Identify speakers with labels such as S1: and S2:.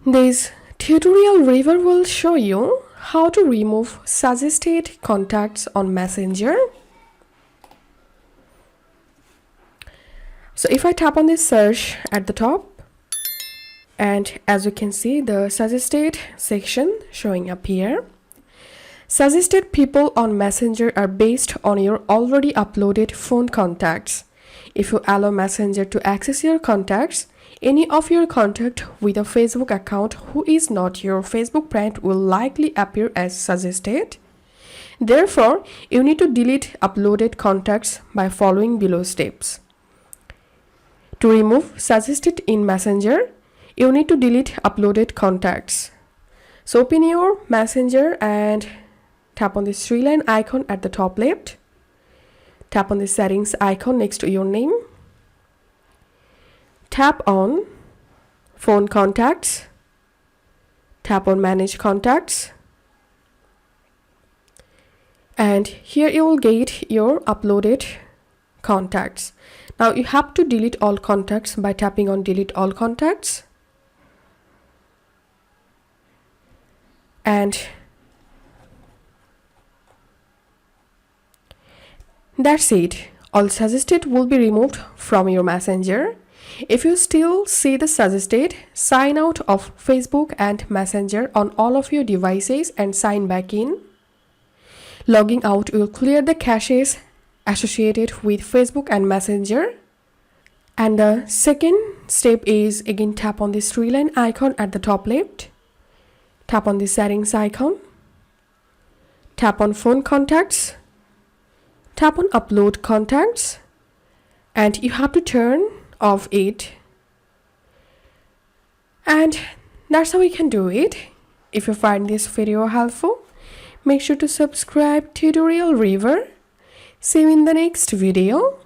S1: This tutorial review will show you how to remove suggested contacts on Messenger. So if I tap on this search at the top, and as you can see the suggested section showing up here. Suggested people on Messenger are based on your already uploaded phone contacts. If you allow Messenger to access your contacts, any of your contact with a Facebook account who is not your Facebook friend will likely appear as suggested. Therefore, you need to delete uploaded contacts by following below steps. To remove suggested in Messenger, you need to delete uploaded contacts. So open your Messenger and tap on this three-line icon at the top left. Tap on the settings icon next to your name. Tap on phone contacts. Tap on manage contacts. And here you will get your uploaded contacts. Now you have to delete all contacts by tapping on delete all contacts. And that's it. All suggested will be removed from your Messenger. If you still see the suggested, sign out of Facebook and Messenger on all of your devices and sign back in. Logging out will clear the caches associated with Facebook and Messenger. And the second step is again tap on this three-line icon at the top left. Tap on the settings icon. Tap on phone contacts. Tap on upload contacts. And you have to turn off it. And that's how we can do it. If you find this video helpful, make sure to subscribe Tutorial River. See you in the next video.